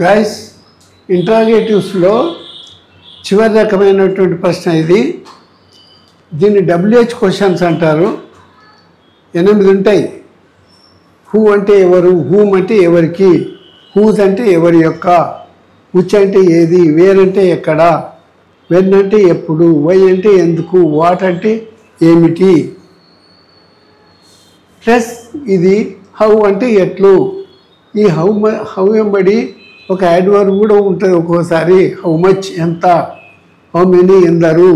Guys, ఇంట్రాగేటివ్స్లో చివరి రకమైనటువంటి ప్రశ్న ఇది. దీన్ని WH క్వశ్చన్స్ అంటారు. 8 ఉంటాయి. హూ అంటే ఎవరు, హూమ్ అంటే ఎవరికి, హూజ్ అంటే ఎవరి యొక్క, విచ్ అంటే ఏది, వేర్ అంటే ఎక్కడ, వెన్ అంటే ఎప్పుడు, వై అంటే ఎందుకు, వాట్ అంటే ఏమిటి, ప్లస్ ఇది హౌ అంటే ఎట్లు. ఈ హౌ వెంబడి ఒక యాడ్వర్బ్ కూడా ఉంటుంది ఒక్కోసారి. హౌ మచ్ ఎంత, హౌ మెనీ ఎందరు,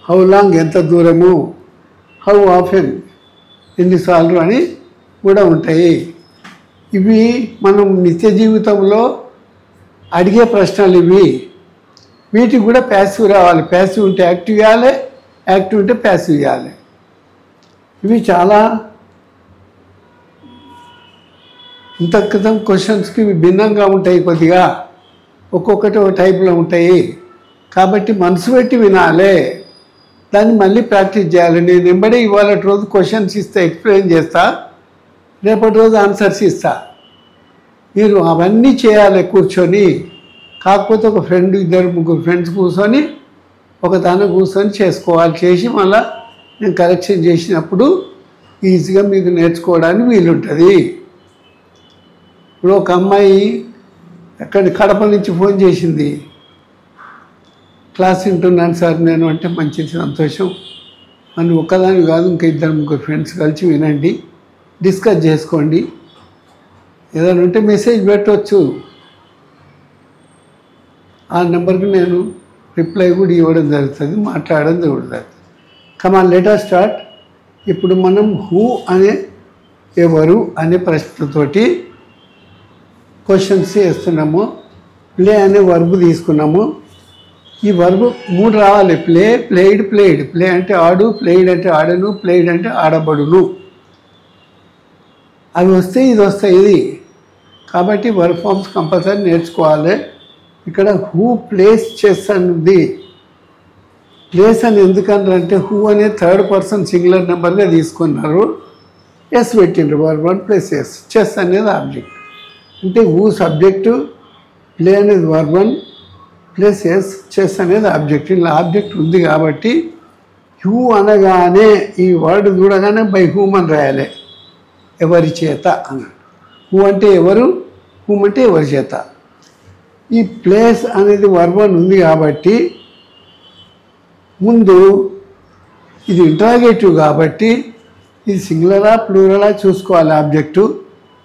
హౌ లాంగ్ ఎంత దూరము, హౌ ఆఫెన్ ఎన్నిసార్లు అని కూడా ఉంటాయి. ఇవి మనం నిత్య జీవితంలో అడిగే ప్రశ్నలు ఇవి. వీటికి కూడా ప్యాసివ్ రావాలి. ప్యాసివ్ ఉంటే యాక్టివ్ ఇవ్వాలి, యాక్టివ్ ఉంటే ప్యాసివ్ ఇవ్వాలి. ఇవి చాలా ఇంత క్రితం క్వశ్చన్స్కి ఇవి భిన్నంగా ఉంటాయి. కొద్దిగా ఒక్కొక్కటి ఒక టైప్లో ఉంటాయి. కాబట్టి మనసు పెట్టి వినాలి, దాన్ని మళ్ళీ ప్రాక్టీస్ చేయాలి. నేను వెంబడే ఇవాళ రోజు క్వశ్చన్స్ ఇస్తా, ఎక్స్ప్లెయిన్ చేస్తా, రేపటి రోజు ఆన్సర్స్ ఇస్తా. మీరు అవన్నీ చేయాలి కూర్చొని. కాకపోతే ఒక ఫ్రెండ్, 2-3 ఫ్రెండ్స్ కూర్చొని ఒక దాని కూర్చొని చేసుకోవాలి. చేసి మళ్ళీ నేను కరెక్షన్ చేసినప్పుడు ఈజీగా మీకు నేర్చుకోవడానికి వీలుంటుంది. ఇప్పుడు ఒక అమ్మాయి కడప నుంచి ఫోన్ చేసింది. క్లాస్ వింటున్నాను సార్ నేను అంటే, మంచి సంతోషం. మనం ఒక్కదాని కాదు, ఇంకా 2-3 ఫ్రెండ్స్ కలిసి వినండి, డిస్కస్ చేసుకోండి. ఏదైనా ఉంటే మెసేజ్ పెట్టవచ్చు. ఆ నెంబర్కి నేను రిప్లై కూడా ఇవ్వడం జరుగుతుంది, మాట్లాడడం జరుగుతుంది. Come on let us start. ఇప్పుడు మనం హూ అనే ఎవరు అనే ప్రశ్నతోటి క్వశ్చన్స్ వేస్తున్నాము. ప్లే అనే వర్బ్ తీసుకున్నాము. ఈ వర్బ్ 3 రావాలి. Play, played, played. ప్లే అంటే ఆడు, ప్లేయిడ్ అంటే ఆడను, ప్లేయిడ్ అంటే ఆడబడును. అవి వస్తే ఇది వస్తాయి ఇది. కాబట్టి వర్బ్ ఫార్మ్స్ కంపల్సరీ నేర్చుకోవాలి. ఇక్కడ హూ ప్లేస్ చెస్ అనేది. ప్లేస్ అని ఎందుకంటారంటే హూ అనే 3rd పర్సన్ సింగులర్ నెంబర్గా తీసుకున్నారు. ఎస్ పెట్టిండ్రు. Verb 1 plus S. చెస్ అనేది ఆబ్జెక్ట్. అంటే హూ సబ్జెక్టు, ప్లే అనేది వర్బ్ 1 ప్లస్ ఎస్, చెస్ అనేది ఆబ్జెక్ట్. ఇలా ఆబ్జెక్ట్ ఉంది కాబట్టి హూ అనగానే ఈ వర్డ్ చూడగానే బై హూమ్ అని రాయాలి. ఎవరి చేత అన్నాడు. హూ అంటే ఎవరు, హూమ్ అంటే ఎవరి చేత. ఈ ప్లేస్ అనేది వర్బ్ 1 ఉంది కాబట్టి ముందు ఇది ఇంట్రాగేటివ్ కాబట్టి ఇది సింగులరా ప్లూరలా చూసుకోవాలి. ఆబ్జెక్టు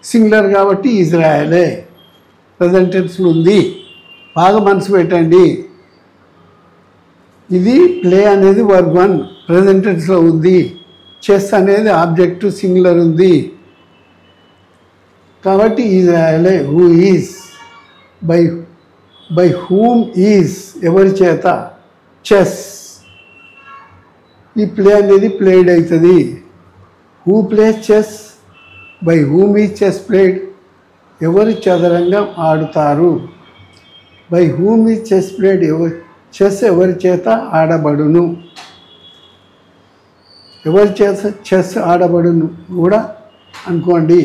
సింగులర్ కాబట్టి ఈజీ రాయాలి. ప్రెజెంట్ టెన్స్లో ఉంది, బాగా మనసు పెట్టండి. ఇది ప్లే అనేది వర్బ్ 1 ప్రెజెంట్ టెన్స్లో ఉంది. చెస్ అనేది ఆబ్జెక్టు సింగులర్ ఉంది కాబట్టి ఈజ్ రాయాలి. Who is, by whom is ఎవరి చేత, చెస్. ఈ ప్లే అనేది ప్లేడ్ అవుతుంది. Who place chess, by whom is chess played. ఎవరు చదరంగం ఆడుతారు, by whom is chess played. Chess ఎవరి చేత ఆడబడును, ఎవరి చేత చెస్ ఆడబడును కూడా అనుకోండి.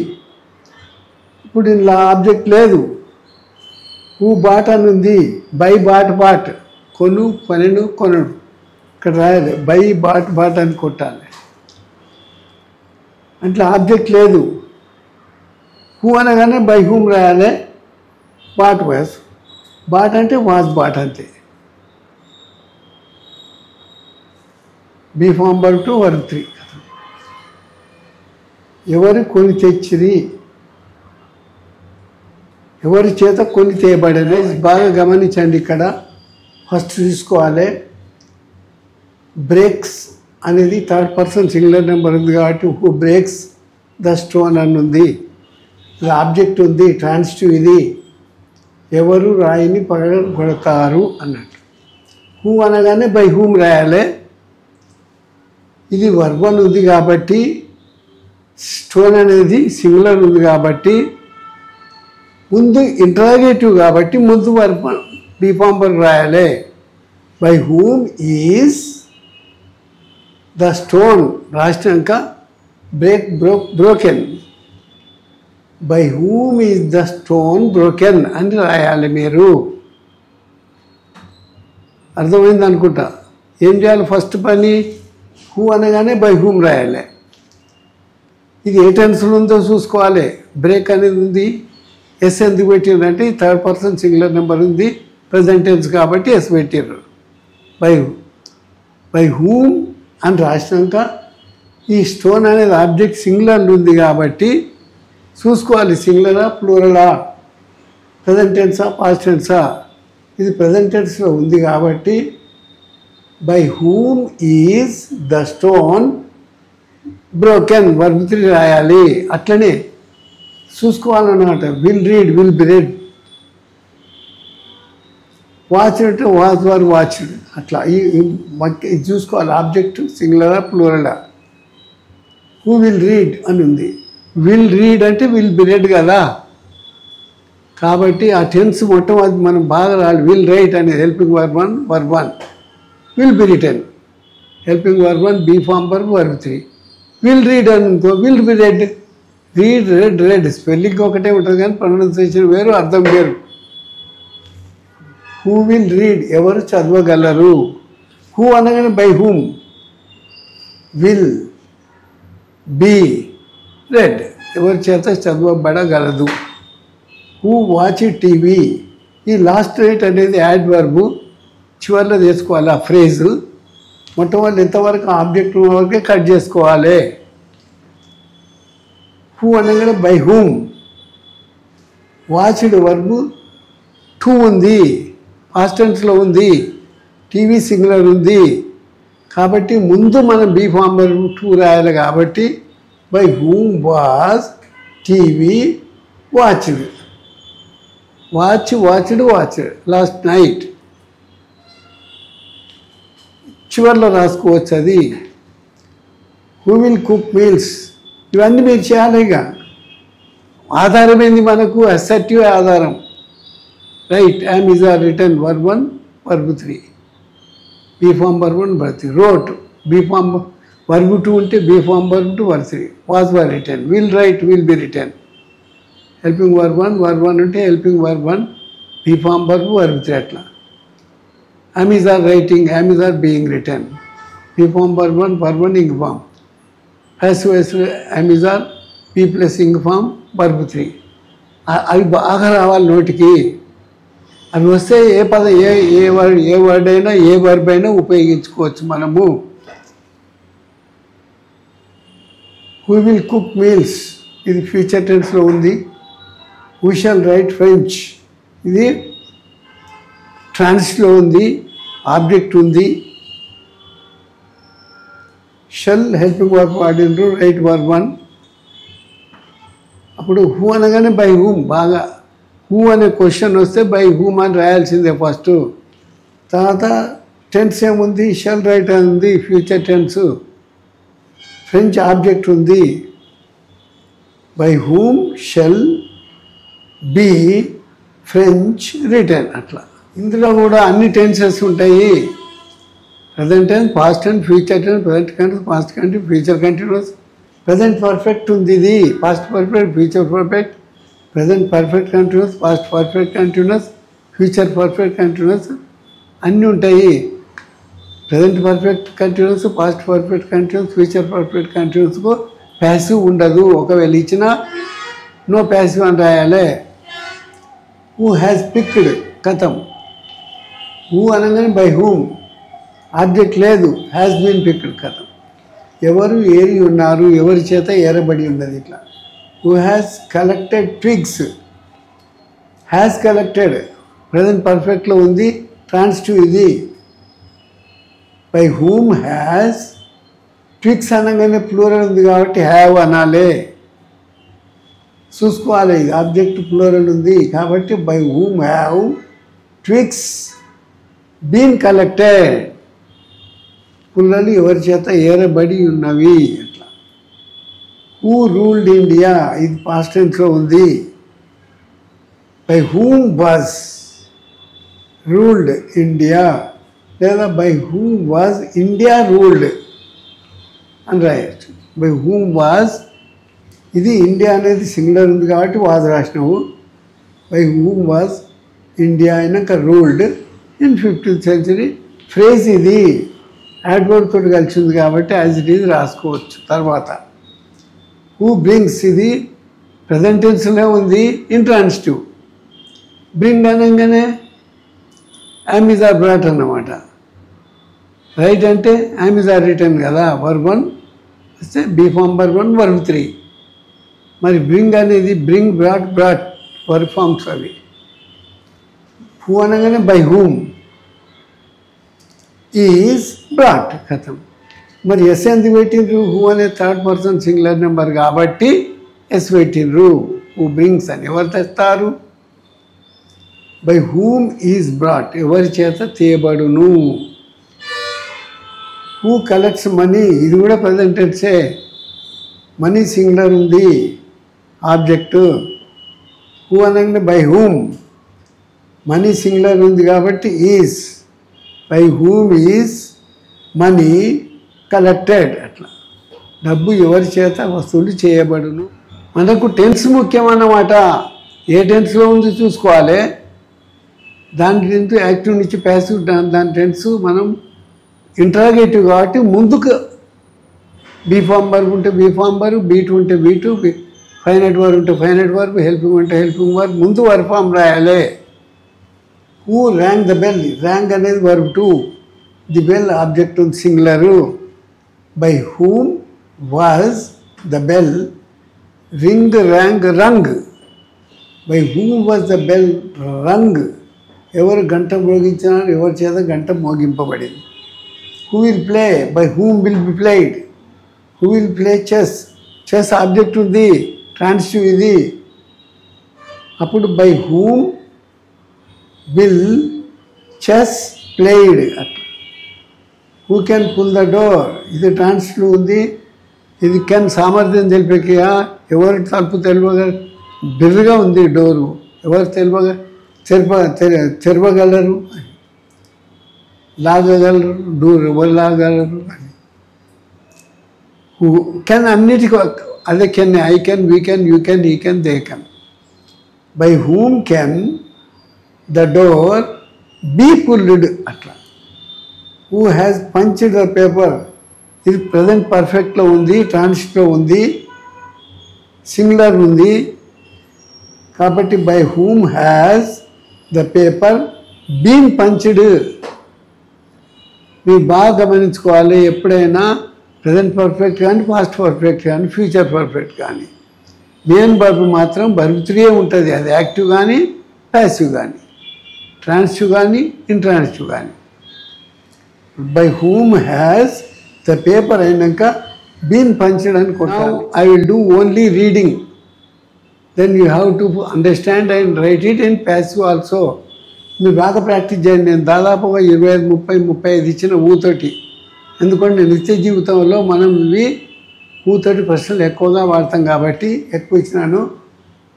ఇప్పుడు ఇలా ఆబ్జెక్ట్ లేదు. హూ బాట్ అని ఉంది. బై బాట్ బాట్, కొను కొనెను కొనడు. ఇక్కడ రాయాలి బై బాట్ బాట్ అని కొట్టాలి. అంటే ఆబ్జెక్ట్ లేదు. హూ అనగానే బై హూమ్ రాయాలి. బాట్ వాస్, బాట్ అంటే వాజ్ బాట్ అంతే. Be form verb 2 verb 3. ఎవరు కొని తెచ్చిరి, ఎవరి చేత కొని తేయబడేది. బాగా గమనించండి. ఇక్కడ ఫస్ట్ తీసుకోవాలి. బ్రేక్స్ అనేది 3rd పర్సన్ సింగులర్ నెంబర్ ఉంది కాబట్టి హూ బ్రేక్స్ ద స్టోన్ అని ఉంది. ఇది ఆబ్జెక్ట్ ఉంది, ట్రాన్సిటివ్. ఇది ఎవరు రాయిని పగలగొడతారు అన్నట్టు. హూ అనగానే బై హూమ్ రాయాలి. ఇది వర్బ్ 1 ఉంది కాబట్టి, స్టోన్ అనేది సింగులర్ ఉంది కాబట్టి, ముందు ఇంట్రాగేటివ్ కాబట్టి ముందు వర్బ్ బీ ఫామ్ వర్బ్ రాయాలి. By whom is the stone రాసినాక broken. By whom is the stone broken అని రాయాలి మీరు. అర్థమైంది అనుకుంటా. ఏం చేయాలి ఫస్ట్ పని? హూ అనగానే బై హూమ్ రాయాలి. ఇది ఏ టెన్స్లో ఉందో చూసుకోవాలి. బ్రేక్ అనేది ఉంది. ఎస్ ఎందుకు పెట్టిందంటే థర్డ్ పర్సన్ సింగులర్ నెంబర్ ఉంది, ప్రజెంట్ టెన్స్ కాబట్టి ఎస్ పెట్టారు. బై హూమ్ అని రాసినాక ఈ స్టోన్ అనేది ఆబ్జెక్ట్ సింగులర్లు ఉంది కాబట్టి చూసుకోవాలి. సింగులరా ప్లూరలా, ప్రజెంట్ టెన్సా పాస్ట్ టెన్సా. ఇది ప్రజెంట్ టెన్స్లో ఉంది కాబట్టి by whom is the stone broken verb 3 రాయాలి. అట్లనే చూసుకోవాలన్నమాట. Will read, will be read. Watch అంటే వాచ్ వర్ వాచ్డ్. అట్లా ఇది చూసుకోవాలి. ఆబ్జెక్ట్ సింగులరా ప్లూరలా. హూ విల్ రీడ్ అని ఉంది. విల్ రీడ్ అంటే విల్ బి రెడ్ కదా. కాబట్టి ఆ టెన్స్ మొట్టమొదటి మనం బాగా రాలి. విల్ రైట్ అనేది helping verb 1, verb 1. Will be written helping verb 1, be form verb, verb 3. Will read అనుకో will be read. Read, read, read spelling ఒకటే ఉంటుంది కానీ ప్రొనౌన్సియేషన్ వేరు, అర్థం వేరు. హూ విల్ రీడ్ ఎవరు చదవగలరు. హూ అనగానే by whom. Will be read ఎవరి చేత చదవబడగలదు. Who watch TV. ఈ లాస్ట్ రైట్ అనేది యాడ్ వర్బు చివరిలో చేసుకోవాలి. ఆ ఫ్రేజు మొట్టమొదటి ఎంతవరకు ఆబ్జెక్ట్ వరకే కట్ చేసుకోవాలి. హూ అనగానే బై హూమ్. వాచ్డ్ వర్బు 2 ఉంది, పాస్ట్ టెన్స్లో ఉంది, టీవీ సింగులర్ ఉంది కాబట్టి ముందు మనం బీ ఫామ్ వర్బ్ 2 రాయాలి. కాబట్టి by whom was TV watched. Watched last night. చివరిలో రాసుకోవచ్చు అది. Who will cook meals. ఇవన్నీ మీరు చేయాలి. ఇక ఆధారమైంది మనకు అసెర్టివ్ ఆధారం. Right, am is are written verb 1, verb 3. Be form verb 1, verb 3. Wrote be form verb 2 ఉంటే be form verb 2, verb 3. Was were written. Will write, will be written. Helping verb 1, verb 1 ఉంటే helping verb 1, be form verb, verb 3. అట్లా am is are writing, am is are being written. Be form verb 1, verb 1, ing form. Passive voice am is are, be plus ing form, verb 3. అవి బాగా రావాలి నోటికి. అవి వస్తే ఏ పదం ఏ word అయినా ఏ verb అయినా ఉపయోగించుకోవచ్చు మనము. హూ విల్ కుక్ మీల్స్ ఇది ఫ్యూచర్ టెన్స్లో ఉంది. హూ షల్ రైట్ ఫ్రెంచ్ ఇది ట్రాన్స్లో ఉంది, ఆబ్జెక్ట్ ఉంది. షల్ హెల్పింగ్ వర్బ్ వాడినరు, రైట్ వర్బ్ 1. అప్పుడు హూ అనగానే బై హూమ్. బాగా హూ అనే క్వశ్చన్ వస్తే బై హూమ్ అని రాయాల్సిందే ఫస్ట్. తర్వాత టెన్స్ ఏముంది, షల్ రైట్ అని ఉంది, ఫ్యూచర్ టెన్స్. ఫ్రెంచ్ ఆబ్జెక్ట్ ఉంది. By whom shall be French written. అట్లా ఇందులో కూడా అన్ని టెన్సెస్ ఉంటాయి. Present tense, past tense, future tense, present continuous, past continuous, future continuous. Present perfect ఉంది ఇది, past perfect, future perfect, present perfect continuous, past perfect continuous, future perfect continuous అన్నీ ఉంటాయి. Present perfect continuous, past perfect continuous, future perfect కంటిన్యూస్కు passive ఉండదు. ఒకవేళ ఇచ్చినా no passive అని రాయాలి. హూ హ్యాస్ పిక్డ్ కథం. హూ అనగానే బై హూమ్. ఆబ్జెక్ట్ లేదు, హ్యాస్ బీన్ పిక్డ్ కథం. ఎవరు ఏరి ఉన్నారు, ఎవరి చేత ఏరబడి ఉన్నది. ఇట్లా who has collected twigs. Has collected present పర్ఫెక్ట్లో ఉంది, ట్రాన్సిటివ్ ఇది. By whom has. ట్విగ్స్ అనగానే ప్లూరల్ ఉంది కాబట్టి హ్యావ్ అనాలి. చూసుకోవాలి, ఆబ్జెక్ట్ ప్లూరల్ ఉంది కాబట్టి by whom have twigs been collected. పుల్లలు ఎవరి చేత ఏరబడి ఉన్నవి. అట్లా హూ రూల్డ్ ఇండియా ఇది పాస్ట్ టెన్స్లో ఉంది. By whom was ruled India లేదా by whom was India ruled అని రాయచ్చు. బై హూమ్ వాజ్ ఇది ఇండియా అనేది సింగులర్ ఉంది కాబట్టి వాజ్ రాసినావు. బై హూమ్ వాజ్ ఇండియా అయినాక ruled in 15th century. Phrase ఇది యాడ్వర్డ్ తోటి కలిసి ఉంది కాబట్టి యాజ్ ఇట్ ఈజ్ రాసుకోవచ్చు. తర్వాత హూ బ్రింగ్స్ ఇది ప్రజెంట్ టెన్స్లో ఉంది, ఇంట్రాన్సిటివ్. బ్రింగ్ అనగానే యామ్ ఈజ్ ఆర్ బ్రాట్ అన్నమాట. రైట్ అంటే యామ్ ఈజ్ ఆర్ రిటర్న్ కదా, వర్బ్ 1 వస్తే బీ ఫామ్ వర్బ్ 1 వర్బ్ 3. మరి బ్రింగ్ అనేది bring, brought, brought verb forms అవి. హూ అనగానే బై హూమ్ ఈజ్ బ్రాట్ కథం. మరి ఎస్ ఎందుకు పెట్టిండ్రు? హూ అనే థర్డ్ పర్సన్ సింగులర్ నెంబర్ కాబట్టి ఎస్ పెట్టిండ్రు. హూ బ్రింగ్స్ అని ఎవరు తెస్తారు? బై హూమ్ ఈజ్ బ్రాట్ ఎవరి చేత తేబడును. హూ కలెక్ట్స్ మనీ ఇది కూడా ప్రజెంట్ టెన్సే. మనీ సింగులర్ ఉంది, ఆబ్జెక్టు. హూ అనగానే బై హూమ్, మనీ సింగులర్ ఉంది కాబట్టి is. By whom is money collected. అట్లా డబ్బు ఎవరి చేత వసూలు చేయబడును. మనకు టెన్స్ ముఖ్యం అన్నమాట. ఏ టెన్స్లో ఉంది చూసుకోవాలి. దాని టెన్స్ యాక్టివ్ నుంచి ప్యాసివ్, దాని టెన్స్ మనం ఇంట్రాగేటివ్ కాబట్టి ముందుకు బీ ఫామ్ వర్బ్ ఉంటే బీ ఫామ్ వర్బ్, బీ2 ఉంటే బీ2, ఫైనైట్ వర్బ్ ఉంటే ఫైనైట్ వర్బ్, హెల్పింగ్ ఉంటే హెల్పింగ్ వర్బ్, ముందు వర్బ్ ఫామ్ రాయాలి. Who rang the bell, rang అనేది వర్బ్ 2, ది బెల్ ఆబ్జెక్ట్ ఉంది singular. By whom was the bell ring, rang, rung. By whom was the bell rung ఎవరు గంట మోగించినారు, ఎవరి చేత గంట మోగింపబడింది. Who will play, by whom will be played. Who will play chess, chess object ఉంది, transitive ఇది. అప్పుడు by whom will chess played. అట్లా who can pull the door ఇది ట్రాన్సిటివ్ ఉంది, ఇది కెన్ సామర్థ్యం తెలిపేకియా ఎవరు తలుపు తెలియగా బిర్రుగా ఉంది డోరు, ఎవరు తెలియగా తెరవగలరు, లాగగలరు, డోర్ ఎవరు లాగలరు అని. హూ కెన్ అన్నిటికీ అదే can, I can, we can, you can, he can, they can. By whom can the door be pulled. అట్లా who has punched the paper ఇది ప్రజెంట్ పర్ఫెక్ట్లో ఉంది, ట్రాన్సిటివ్లో ఉంది, సింగులర్ ఉంది కాబట్టి by whom has the paper been punched. మీరు బాగా గమనించుకోవాలి. ఎప్పుడైనా ప్రజెంట్ పర్ఫెక్ట్ కానీ, పాస్ట్ పర్ఫెక్ట్ కానీ, ఫ్యూచర్ పర్ఫెక్ట్ కానీ, మెయిన్ వర్బ్ మాత్రం వర్బ్ 3 ఉంటుంది. అది యాక్టివ్ కానీ, ప్యాసివ్ కానీ, ట్రాన్సిటివ్ కానీ, ఇంట్రాన్సిటివ్ కానీ. By whom has the paper అయినాక బీన్ పంచ్డ్ అని కొట్టాలి. I will do only reading, then you have to understand and write it in passive also. మీరు బాగా ప్రాక్టీస్ చేయండి. నేను దాదాపుగా 25-35 ఇచ్చిన ఊతోటి. ఎందుకంటే నిత్య జీవితంలో మనం ఇవి ఊతోటి ప్రశ్నలు ఎక్కువగా వాడతాం కాబట్టి ఎక్కువ ఇచ్చినాను.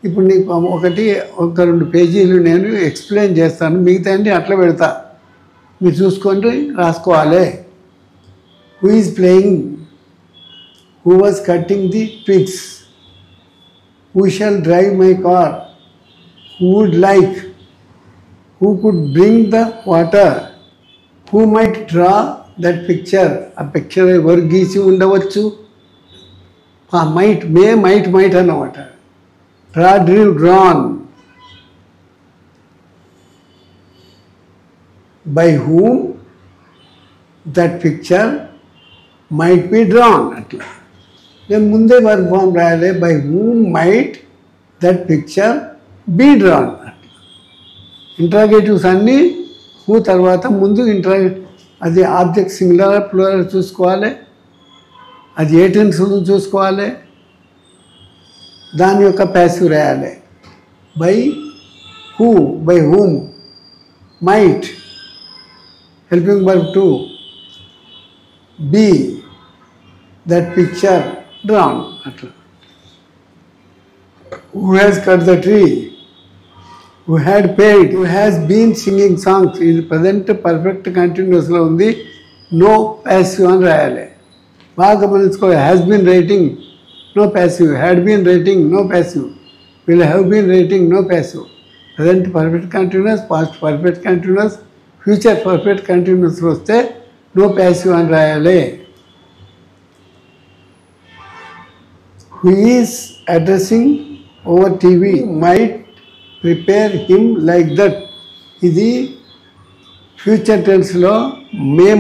ఇప్పుడు నీకు 1-2 పేజీలు నేను ఎక్స్ప్లెయిన్ చేస్తాను, మిగతా అన్ని అట్లా పెడతా, మీరు చూసుకొని రాసుకోవాలి. Who is playing, who was cutting the twigs, who shall drive my car, who would like, who could bring the water, who might draw that picture. ఆ పిక్చర్ ఎవరు గీసి ఉండవచ్చు. మైట్, మే, మైట్ అన్నమాట. Draw, drew, drawn. By whom that picture might be drawn. అట్లా నేను ముందే verb form రాయాలి. By whom might that picture be drawn. అట్లా ఇంట్రాగేటివ్స్ అన్నీ హూ తర్వాత ముందు అది ఆబ్జెక్ట్ సింగులర్ ప్లూరల్ చూసుకోవాలి, అది ఏ టెన్స్ చూసుకోవాలి, దాని యొక్క ప్యాసివ్ రాయాలి. By who, by whom, might helping verb 2, be that picture drawn. అట్లా who has cut the tree, who had paid, who has been singing songs. ఇది ప్రజెంట్ పర్ఫెక్ట్ కంటిన్యూస్లో ఉంది, నో ప్యాసివ్ అని రాయాలి. బాగా గమనించుకోవాలి. Has been writing no passive. Had been writing, no passive. Will have been writing, no passive. Present perfect continuous, past perfect continuous, future perfect continuous వస్తే no passive అని రాయాలి. Who is addressing over TV might prepare him like that. ఇది future టెన్స్లో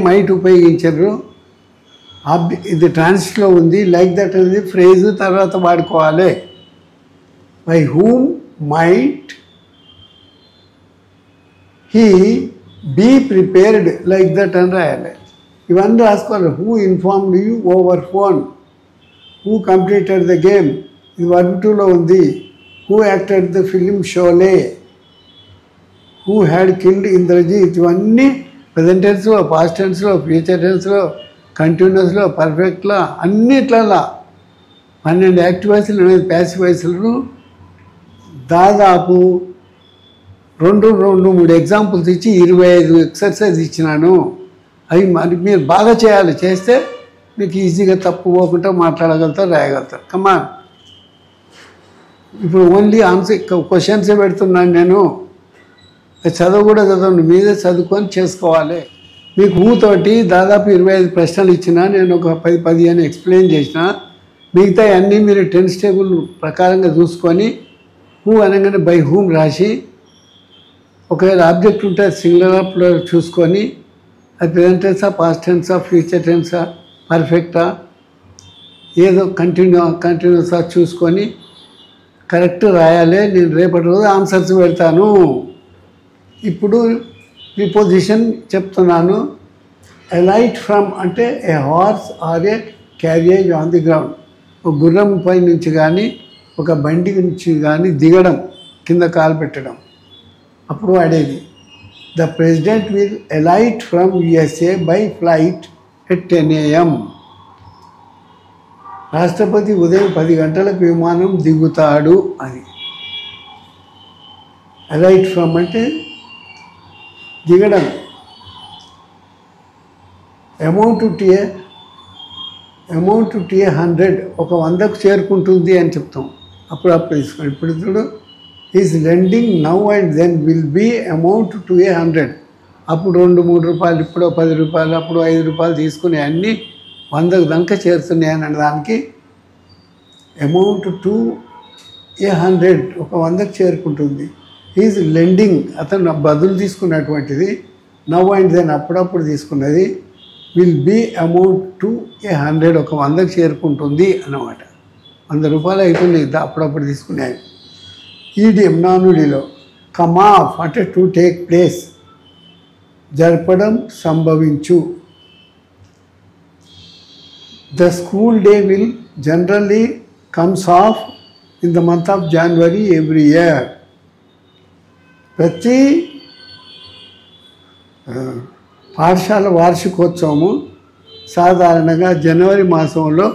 might ఉపయోగించారు. ఇది ట్రాన్స్లో ఉంది. Like that అనేది phrase తర్వాత వాడుకోవాలి. By whom might he be prepared like that అని రాయాలి. ఇవన్నీ రాసుకోవాలి. Who informed you over phone, who completed the game, ఇది వర్బ్ 2లో ఉంది. Who acted the film Sholay, who had killed Indrajit, ఇవన్నీ ప్రజెంట్ టెన్స్లో, పాస్ట్ టెన్స్లో, ఫ్యూచర్ టెన్స్లో, కంటిన్యూస్లో, పర్ఫెక్ట్లో, అన్నిట్లలో 12 యాక్టివ్ వాయిస్లు అనేది ప్యాసివ్ వాయిస్లను దాదాపు 2-3 ఎగ్జాంపుల్స్ ఇచ్చి 25 ఎక్సర్సైజ్ ఇచ్చినాను. అవి మరి మీరు బాగా చేయాలి. చేస్తే మీకు ఈజీగా తప్పు పోకుండా మాట్లాడగలుగుతారు, రాయగలుగుతారు. కమా ఇప్పుడు ఓన్లీ ఆన్సర్ క్వశ్చన్సే పెడుతున్నాను నేను. చదువు కూడా చదవండి, మీదే చదువుకొని చేసుకోవాలి. మీకు హూ తోటి దాదాపు 25 ప్రశ్నలు ఇచ్చిన, నేను ఒక 10-15 ఎక్స్ప్లెయిన్ చేసిన. మిగతా అన్నీ మీరు టెన్స్ టేబుల్ ప్రకారంగా చూసుకొని హూ అనగానే బై హూమ్ రాసి, ఒకవేళ ఆబ్జెక్ట్ ఉంటే సింగులర్లో చూసుకొని అది ప్రెజెంట్ టెన్సా, పాస్ట్ టెన్సా, ఫ్యూచర్ టెన్సా, పర్ఫెక్టా, ఏదో కంటిన్యూసా చూసుకొని కరెక్ట్ రాయాలి. నేను రేపటి రోజు ఆన్సర్స్ పెడతాను. ఇప్పుడు ప్రిపోజిషన్ చెప్తున్నాను. ఎలైట్ ఫ్రమ్ అంటే a horse or a carriage on the ground. ఒక గుర్రం పై నుంచి కానీ ఒక బండి నుంచి కానీ దిగడం, కింద కాలు పెట్టడం, అప్పుడు వాడేది. The president will elite from USA by flight at 10 AM. రాష్ట్రపతి ఉదయం 10 గంటలకు విమానం దిగుతాడు అని. ఎలైట్ ఫ్రమ్ అంటే దిగడం. అమౌంట్ టు ఏ 100, ఒక 100కు చేరుకుంటుంది అని చెప్తాం. అప్పుడు తీసుకోండి. ఇప్పుడు చూడు, is lending now and then will be amount to a 100. అప్పుడు 2-3 రూపాయలు, ఇప్పుడు 10 రూపాయలు, అప్పుడు 5 రూపాయలు తీసుకుని అన్నీ 100కు దాకా చేరుతున్నాయి అనే దానికి అమౌంట్ టు ఏ 100, ఒక 100కు చేరుకుంటుంది. ఈజ్ లెండింగ్, అతను బదులు తీసుకున్నటువంటిది. నవ్ అండ్ దెన్ అప్పుడప్పుడు తీసుకున్నది. Will be amount to a 100, ఒక 100కు చేరుకుంటుంది అన్నమాట. 100 రూపాయలు అవుతుంది అప్పుడప్పుడు తీసుకునేది. ఈడియం నానుడిలో కమ్ ఆఫ్ అంటే టు టేక్ ప్లేస్, జరపడం, సంభవించు. The school day will generally comes off in the month of January every year. ప్రతి పాఠశాల వార్షికోత్సవము సాధారణంగా జనవరి మాసంలో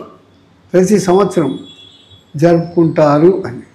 ప్రతి సంవత్సరం జరుపుకుంటారు అని.